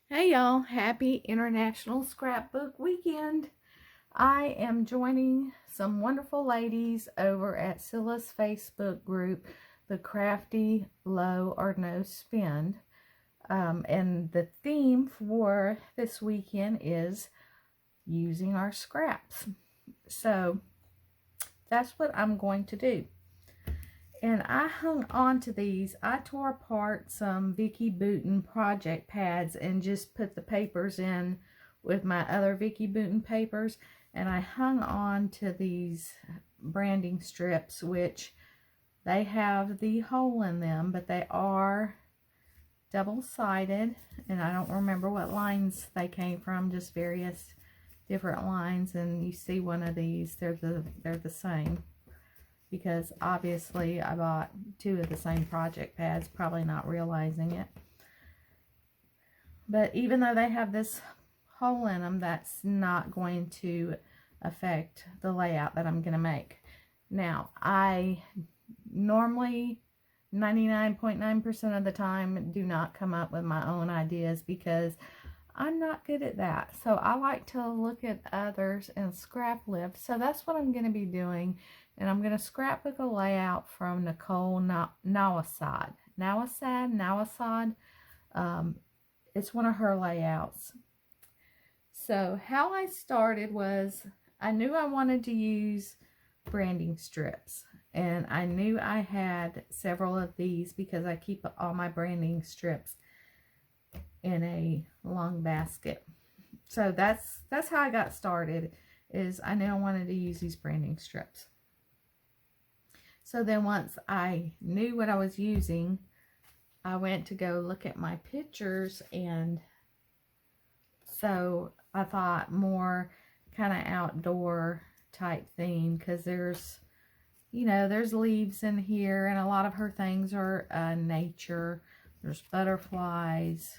Hey y'all, happy International Scrapbook Weekend. I am joining some wonderful ladies over at Scylla's Facebook group, the Crafty Low or No Spend. And the theme for this weekend is using our scraps. So that's what I'm going to do. And I hung on to these. I tore apart some Vicky Bouton project pads and just put the papers in with my other Vicky Bouton papers. And I hung on to these branding strips, which they have the hole in them, but they are double-sided. And I don't remember what lines they came from, just various different lines. And you see one of these, they're the same. Because obviously I bought two of the same project pads, probably not realizing it. But even though they have this hole in them, that's not going to affect the layout that I'm going to make. Now, I normally 99.9% of the time do not come up with my own ideas because I'm not good at that. So I like to look at others and scrap lift. So that's what I'm going to be doing. And I'm going to scrapbook a layout from Nicole Nawasad. It's one of her layouts. So how I started was I knew I wanted to use branding strips. And I knew I had several of these because I keep all my branding strips in a long basket. So that's how I got started, is I knew I wanted to use these branding strips. So then once I knew what I was using, I went to go look at my pictures, and so I thought more kind of outdoor type theme, because there's leaves in here, and a lot of her things are nature. There's butterflies.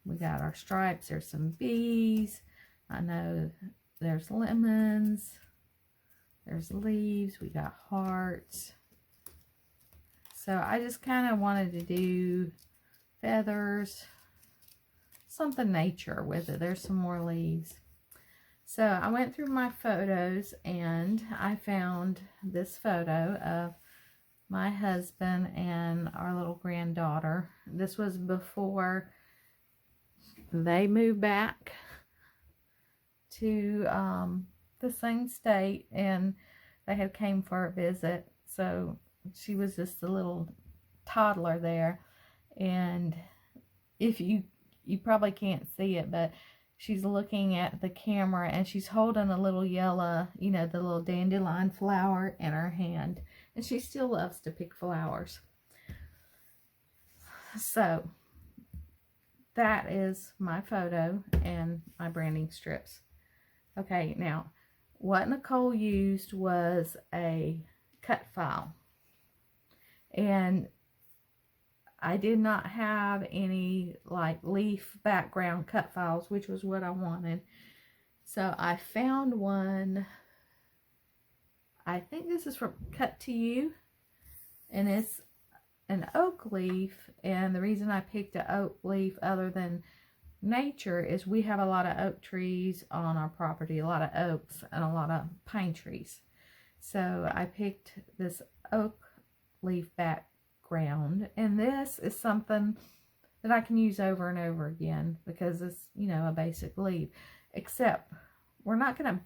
We got our stripes. There's some bees. I know there's lemons. There's leaves. We got hearts. So I just kind of wanted to do feathers, something nature with it. There's some more leaves. So I went through my photos and I found this photo of my husband and our little granddaughter. This was before they moved back to the same state, and they had came for a visit. So she was just a little toddler there, and if you probably can't see it, but she's looking at the camera and she's holding a little yellow, the little dandelion flower in her hand, and she still loves to pick flowers. So that is my photo and my branding strips. Okay, now what Nicole used was a cut file, and I did not have any like leaf background cut files, which was what I wanted. So I found one. I think this is from Cut to You, and it's an oak leaf. And the reason I picked an oak leaf other than nature is we have a lot of oak trees on our property, a lot of oaks and a lot of pine trees. So I picked this oak leaf background, and this is something that I can use over and over again because it's, a basic leaf, except we're not going to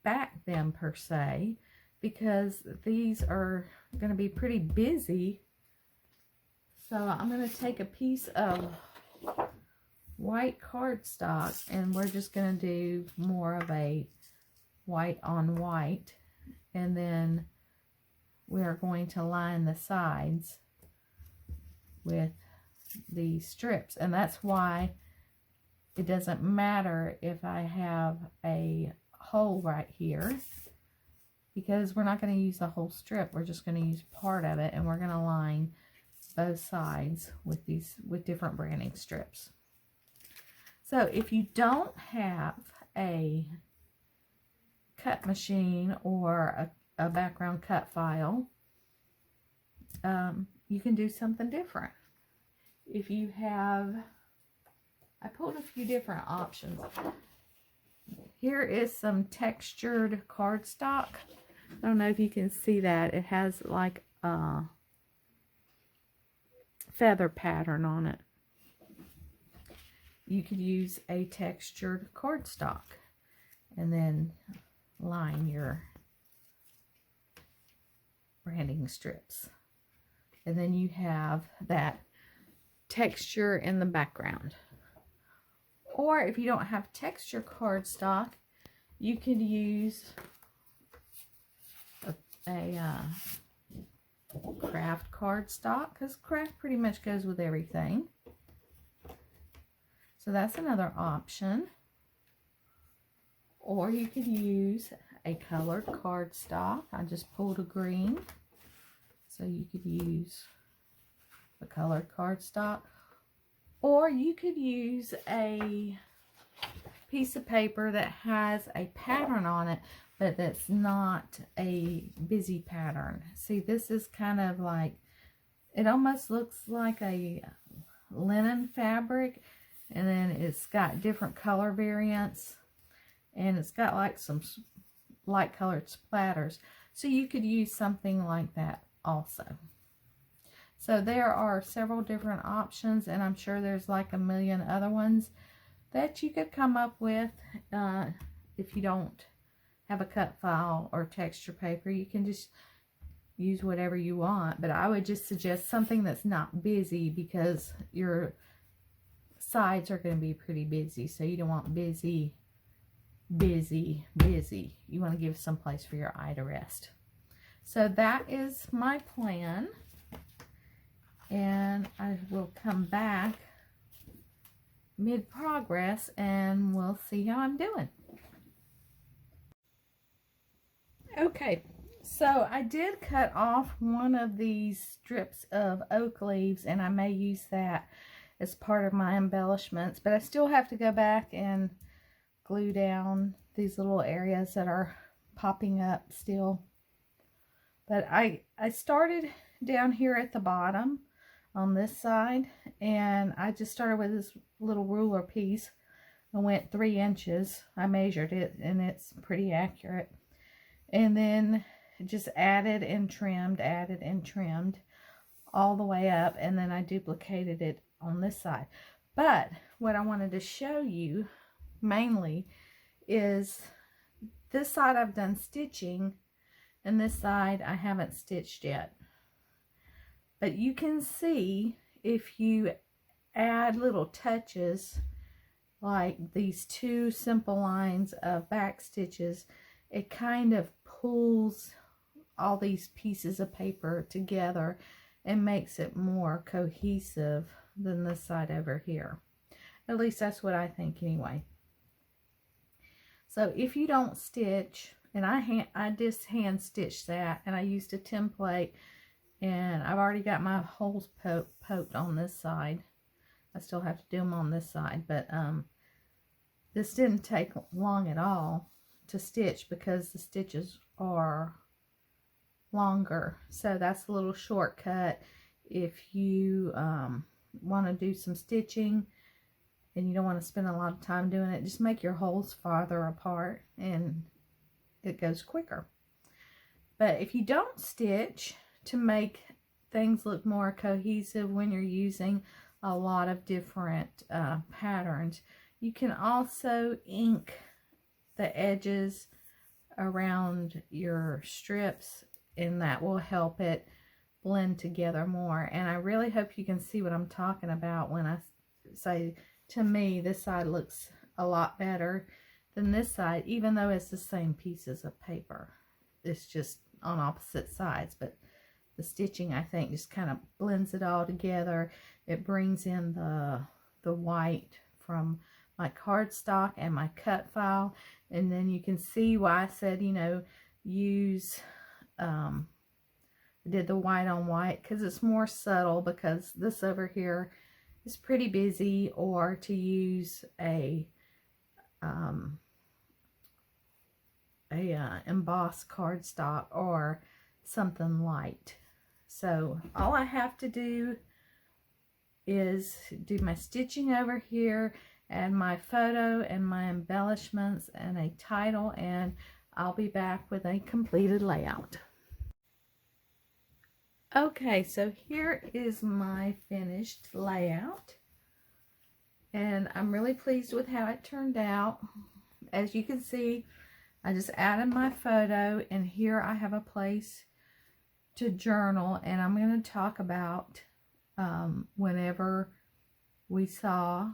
back them per se because these are going to be pretty busy. So I'm going to take a piece of white cardstock, and we're just going to do more of a white on white, and then we are going to line the sides with these strips. And that's why it doesn't matter if I have a hole right here, because we're not going to use the whole strip. We're just going to use part of it, and we're going to line both sides with different branding strips. So if you don't have a cut machine or a background cut file, you can do something different. If you have I pulled a few different options. Here is some textured cardstock. I don't know if you can see that. It has like a feather pattern on it. You could use a textured cardstock and then line your branding strips. And then you have that texture in the background. Or if you don't have texture cardstock, you could use a craft cardstock, because craft pretty much goes with everything. So that's another option. Or you could use a colored cardstock. I just pulled a green. So you could use a colored cardstock. Or you could use a piece of paper that has a pattern on it, but that's not a busy pattern. See, this is kind of like, it almost looks like a linen fabric, and then it's got different color variants, and it's got like some light colored splatters. So you could use something like that also. So there are several different options, and I'm sure there's like a million other ones that you could come up with. If you don't have a cut file or texture paper, you can just use whatever you want. But I would just suggest something that's not busy, because your sides are going to be pretty busy. So you don't want busy, busy, busy. You want to give some place for your eye to rest. So that is my plan. And I will come back mid-progress and we'll see how I'm doing. Okay, so I did cut off one of these strips of oak leaves, and I may use that as part of my embellishments, but I still have to go back and glue down these little areas that are popping up still. But I started down here at the bottom on this side, and I just started with this little ruler piece. I went 3 inches. I measured it, and it's pretty accurate. And then just added and trimmed all the way up, and then I duplicated it on this side. But what I wanted to show you mainly is this side I've done stitching, and this side I haven't stitched yet. But you can see if you add little touches like these 2 simple lines of back stitches, it kind of pulls all these pieces of paper together and makes it more cohesive than this side over here. At least that's what I think anyway. So if you don't stitch, and I just hand stitched that, and I used a template, and I've already got my holes poked on this side. I still have to do them on this side, but this didn't take long at all to stitch because the stitches are longer. So that's a little shortcut if you want to do some stitching and you don't want to spend a lot of time doing it. Just make your holes farther apart and it goes quicker. But if you don't stitch, to make things look more cohesive when you're using a lot of different patterns, you can also ink the edges around your strips, and that will help it blend together more. And I really hope you can see what I'm talking about when I say, to me, this side looks a lot better than this side, even though it's the same pieces of paper. It's just on opposite sides, but the stitching, I think, just kind of blends it all together. It brings in the white from my cardstock and my cut file, and then you can see why I said, you know, use did the white on white, because it's more subtle, because this over here is pretty busy, or to use a embossed cardstock or something light. So all I have to do is do my stitching over here add my photo and my embellishments and a title, and I'll be back with a completed layout. Okay, so here is my finished layout, and I'm really pleased with how it turned out. As you can see, I just added my photo, and here I have a place to journal, and I'm going to talk about whenever we saw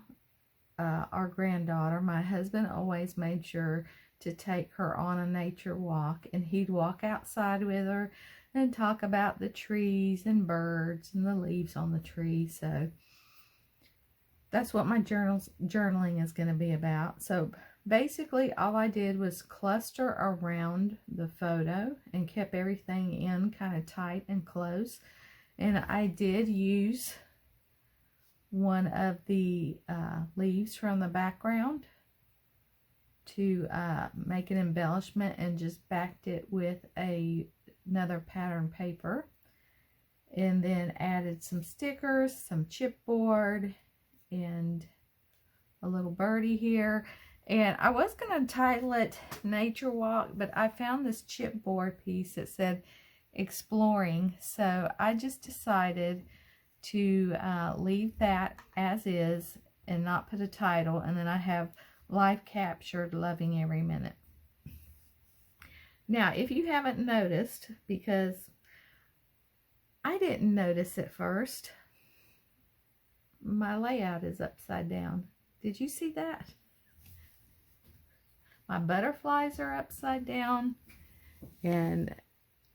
our granddaughter, my husband always made sure to take her on a nature walk, and he'd walk outside with her and talk about the trees and birds and the leaves on the tree. So that's what my journaling is going to be about. So basically all I did was cluster around the photo and kept everything in kind of tight and close. And I did use one of the leaves from the background to make an embellishment, and just backed it with another pattern paper, and then added some stickers, some chipboard, and a little birdie here. And I was going to title it Nature Walk, but I found this chipboard piece that said Exploring, so I just decided to leave that as is and not put a title, and then I have Life Captured, Loving Every Minute. Now, if you haven't noticed, because I didn't notice at first, my layout is upside down. Did you see that? My butterflies are upside down, and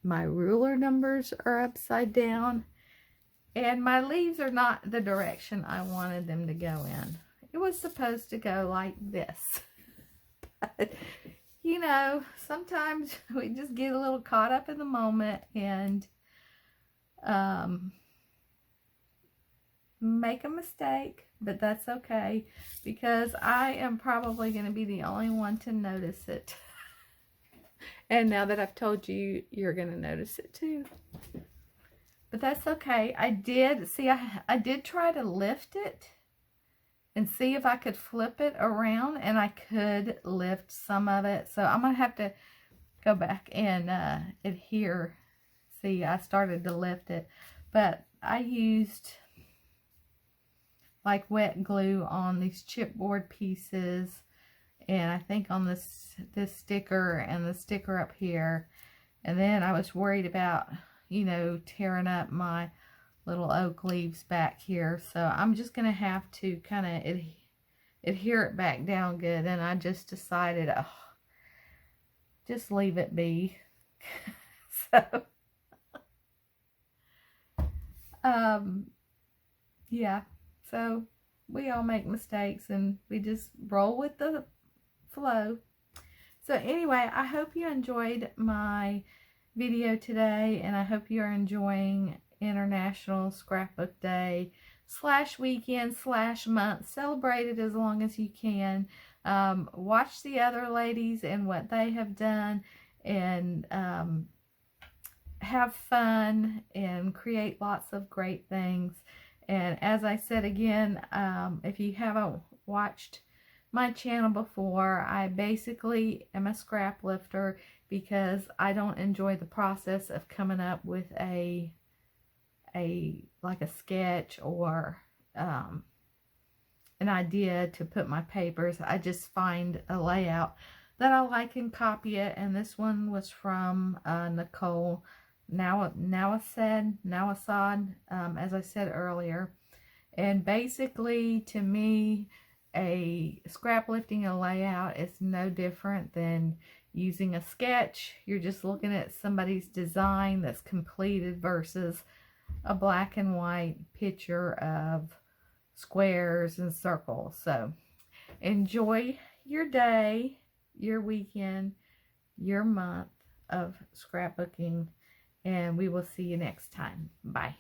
my ruler numbers are upside down, and my leaves are not the direction I wanted them to go in. It was supposed to go like this. But, you know, sometimes we just get a little caught up in the moment and make a mistake, but that's okay, because I am probably going to be the only one to notice it. And now that I've told you, you're going to notice it too. But that's okay. I did try to lift it and see if I could flip it around, and I could lift some of it. So I'm going to have to go back and adhere. See, I started to lift it, but I used like wet glue on these chipboard pieces, and I think on this sticker and the sticker up here. And then I was worried about, you know, tearing up my little oak leaves back here. So I'm just going to have to kind of adhere it back down good. And I just decided, oh, just leave it be. So, yeah. So we all make mistakes, and we just roll with the flow. So anyway, I hope you enjoyed my video today, and I hope you are enjoying International Scrapbook Day / weekend / month. Celebrate it as long as you can. Watch the other ladies and what they have done, and have fun and create lots of great things. And as I said again, if you haven't watched my channel before, I basically am a scrap lifter, because I don't enjoy the process of coming up with like a sketch or an idea to put my papers. I just find a layout that I like and copy it. And this one was from Nicole Nawasad, as I said earlier. And basically, to me, a scrap lifting a layout is no different than using a sketch. You're just looking at somebody's design that's completed versus a black and white picture of squares and circles. So enjoy your day, your weekend, your month of scrapbooking, and we will see you next time. Bye.